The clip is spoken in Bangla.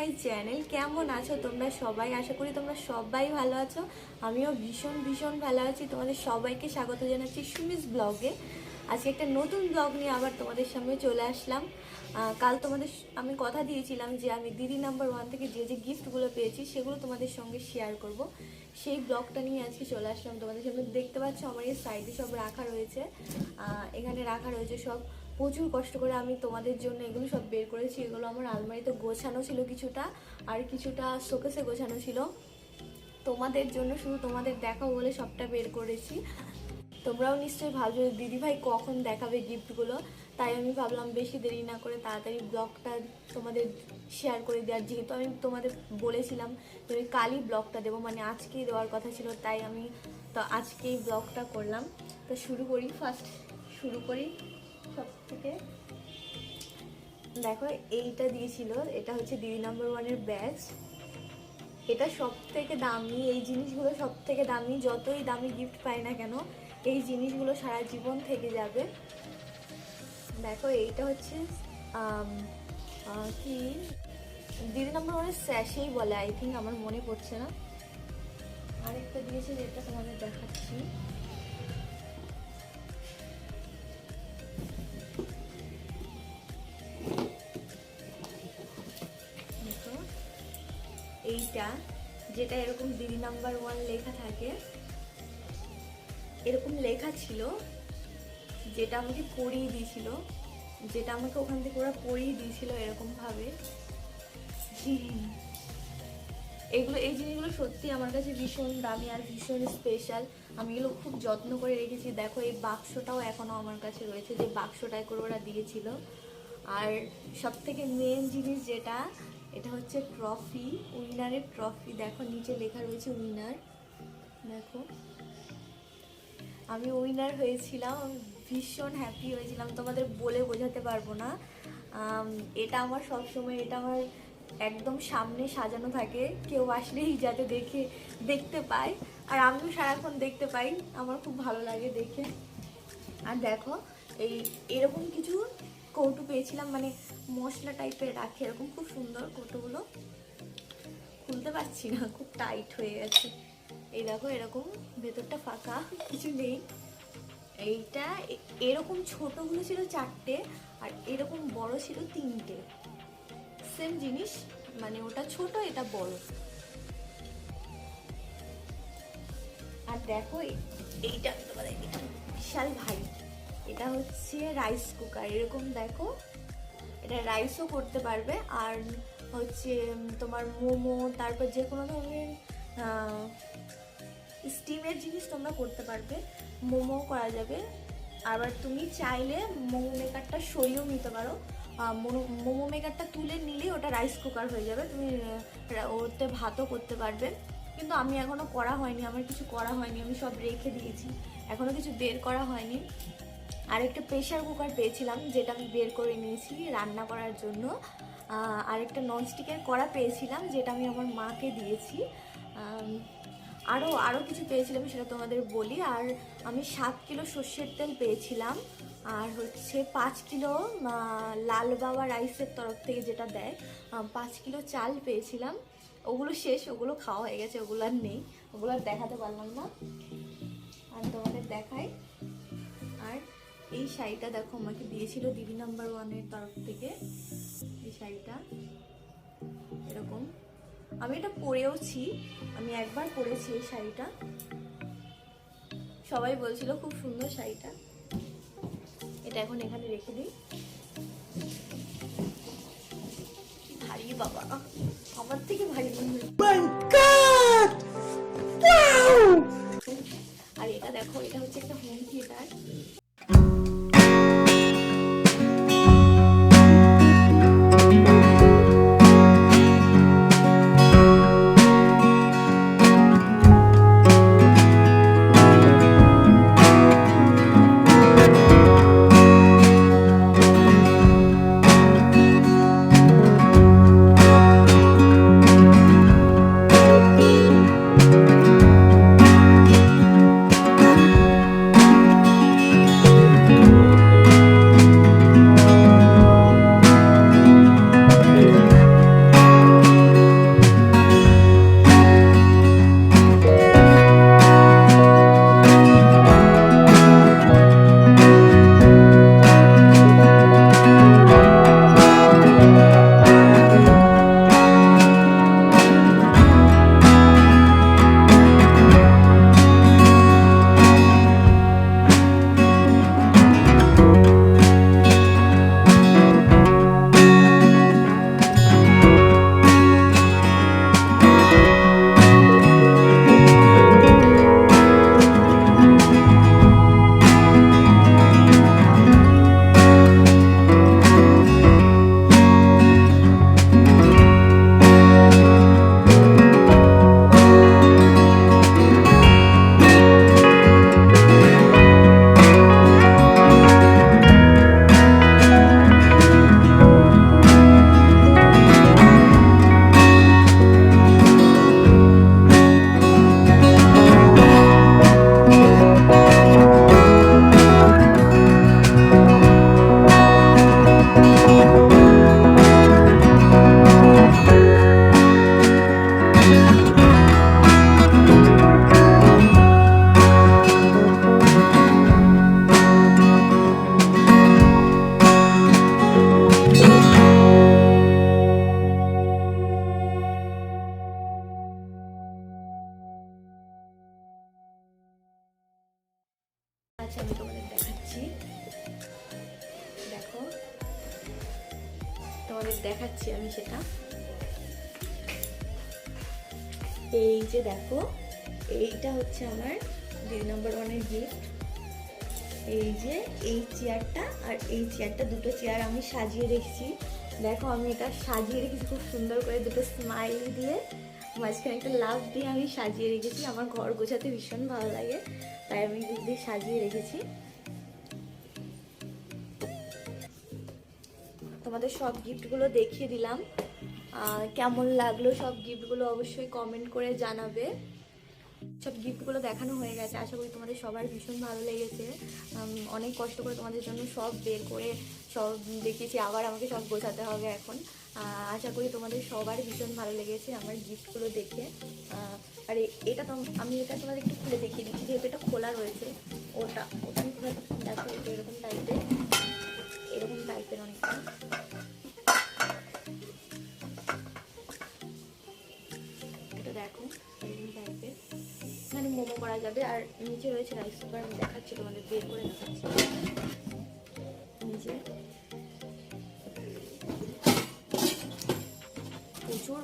My channel. কেমন আছো তোমরা সবাই? আশা করি তোমরা সবাই ভালো আছো। আমিও ভীষণ ভীষণ ভালো আছি। তোমাদের সবাইকে স্বাগত জানাচ্ছি সুমিস ব্লগে। আজকে একটা নতুন ব্লগ নিয়ে আবার তোমাদের সামনে চলে আসলাম। কাল তোমাদের আমি কথা দিয়েছিলাম যে আমি দিদি নাম্বার 1 থেকে যে যে গিফটগুলো পেয়েছি সেগুলো তোমাদের সঙ্গে শেয়ার করব। সেই ব্লগটা নিয়ে আজকে চলে আসলাম তোমাদের সামনে। দেখতে পাচ্ছ আমার এই সাইডে সব রাখা রয়েছে, এখানে রাখা রয়েছে সব। প্রচুর কষ্ট করে আমি তোমাদের জন্য এগুলো সব বের করেছি। এগুলো আমার আলমারিতে গোছানো ছিল কিছুটা, আর কিছুটা শোকেসে গোছানো ছিল। তোমাদের জন্য শুধু তোমাদের দেখাবো বলে সবটা বের করেছি। তোমরাও নিশ্চয়ই ভাবছো দিদিভাই কখন দেখাবে গিফটগুলো, তাই আমি ভাবলাম বেশি দেরি না করে তাড়াতাড়ি ব্লগটা তোমাদের শেয়ার করে দেওয়ার। যেহেতু আমি তোমাদের বলেছিলাম যে আমি কালই ব্লগটা দেবো, মানে আজকেই দেওয়ার কথা ছিল, তাই আমি তো আজকেই ব্লগটা করলাম। তো শুরু করি, ফার্স্ট শুরু করি সব থেকে। দেখো এইটা দিয়েছিল, এটা হচ্ছে দিদি নাম্বার 1-এর ব্যাগ। এটা সব থেকে দামি, এই জিনিসগুলো সব থেকে দামি। যতই দামি গিফট পাই না কেন এই জিনিসগুলো সারা জীবন থেকে যাবে। দেখো এইটা হচ্ছে কি দিদি নাম্বার 1-এর স্যাশেই বলে আই থিঙ্ক, আমার মনে পড়ছে না। আরেকটা দিয়েছে যেটা তোমাদের দেখাচ্ছি। এইটা যেটা এরকম দিদি নাম্বার 1 লেখা থাকে, এরকম লেখা ছিল, যেটা আমাকে পরিয়ে দিয়েছিল, যেটা আমাকে ওখান থেকে ওরা পরিয়ে দিয়েছিল এরকম ভাবে। এগুলো, এই জিনিসগুলো সত্যি আমার কাছে ভীষণ দামি আর ভীষণ স্পেশাল। আমি এগুলো খুব যত্ন করে রেখেছি। দেখো এই বাক্সটাও এখনো আমার কাছে রয়েছে, যে বাক্সটায় করে ওরা দিয়েছিল। আর সব থেকে মেন জিনিস যেটা, এটা হচ্ছে ট্রফি, উইনারের ট্রফি। দেখো নিচে লেখা রয়েছে উইনার। দেখো আমি উইনার হয়েছিলাম, আমি ভীষণ হ্যাপি হয়েছিলাম, তোমাদের বলে বোঝাতে পারবো না। এটা আমার সব সময়, এটা আমার একদম সামনে সাজানো থাকে, কেউ আসলেই যাতে দেখতে পায়, আর আমিও সারাক্ষণ দেখতে পাই, আমার খুব ভালো লাগে দেখে। আর দেখো এই এরকম কিছু কৌটো পেয়েছিলাম, মানে মশলা টাইপের রাখে এরকম, খুব সুন্দর কৌটোগুলো। খুলতে পারছি না, খুব টাইট হয়ে গেছে। এই দেখো এরকম ভেতরটা ফাঁকা, কিছু নেই। এইটা এরকম ছোটগুলো ছিল 4টে, আর এরকম বড় ছিল 3টে। সেম জিনিস, মানে ওটা ছোট এটা বড়। আর দেখো এইটা তোমাদের বিশাল ভারী, এটা হচ্ছে রাইস কুকার। এরকম দেখো, এটা রাইসও করতে পারবে, আর হচ্ছে তোমার মোমো, তারপর যে কোনো ধরনের স্টিমের জিনিস তোমরা করতে পারবে, মোমো করা যাবে। আবার তুমি চাইলে মোমো মেকারটা সরিয়েও নিতে পারো। মোমো মেকারটা তুলে নিলেই ওটা রাইস কুকার হয়ে যাবে, তুমি ওতে ভাতও করতে পারবে। কিন্তু আমি এখনও করা হয়নি, আমার কিছু করা হয়নি, আমি সব রেখে দিয়েছি, এখনও কিছু বের করা হয়নি। আর একটা প্রেশার কুকার পেয়েছিলাম, যেটা আমি বের করে নিয়েছি রান্না করার জন্য। আরেকটা ননস্টিকের কড়া পেয়েছিলাম, যেটা আমি আমার মাকে দিয়েছি। আরও কিছু পেয়েছিলাম, সেটা তোমাদের বলি। আর আমি 7 কিলো সর্ষের তেল পেয়েছিলাম, আর হচ্ছে 5 কিলো লাল বাবা রাইসের তরফ থেকে যেটা দেয় 5 কিলো চাল পেয়েছিলাম। ওগুলো শেষ, ওগুলো খাওয়া হয়ে গেছে, ওগুলো আর নেই, ওগুলো আর দেখাতে পারলাম না। আর তোমাদের দেখাই। আর এই শাড়িটা দেখো আমাকে দিয়েছিল দিদি নাম্বার 1-এর তরফ থেকে। এই শাড়িটা এরকম, আমি এটা পরেওছি, আমি একবার পরেছি এই শাড়িটা, সবাই বলছিল খুব সুন্দর শাড়িটা। এটা এখন এখানে রেখে দিই। ভারী বাবা, আমার থেকে ভারী মনে হয়। আর এটা দেখো, এটা হচ্ছে একটা হোম থিয়েটার। আছে আমি তোমাদের দেখাচ্ছি। দেখো তোমাদের দেখাচ্ছি আমি সেটা। এই যে দেখো, এইটা হচ্ছে আমার 2 নম্বর 1-এর গিফট। এই যে এই চেয়ারটা আর এই চেয়ারটা, দুটো চেয়ার আমি সাজিয়ে রেখেছি। দেখো আমি এটা সাজিয়ে রেখেছি খুব সুন্দর করে, দুটো স্মাইল দিয়ে, মাঝখানে একটা লাভ দিয়ে আমি সাজিয়ে রেখেছি। আমার ঘর গোছাতে ভীষণ ভালো লাগে, তাই আমি এগুলো দিয়ে সাজিয়ে রেখেছি। তোমাদের সব গিফটগুলো দেখিয়ে দিলাম। কেমন লাগলো সব গিফটগুলো অবশ্যই কমেন্ট করে জানাবে। সব গিফটগুলো দেখানো হয়ে গেছে, আশা করি তোমাদের সবার ভীষণ ভালো লেগেছে। অনেক কষ্ট করে তোমাদের জন্য সব বের করে সব দেখিয়েছি, আবার আমাকে সব গোছাতে হবে এখন। আশা করি তোমাদের সবার ভীষণ ভালো লেগেছে আমার গিফটগুলো দেখে। আর এটা তো আমি এটা তোমাদের একটু খুলে দেখিয়ে দিচ্ছি, যেহেতু এটা খোলা রয়েছে। ওটা আমি তোমাদের দেখো, এটা এরকম টাইপের অনেকটা। এটা দেখো এরকম টাইপের, এখানে মোমো করা যাবে। আর নিচে রয়েছে রাইস কুকার, আমি দেখাচ্ছি তোমাদের, বের করে দেখাচ্ছি। নিচে প্রচুর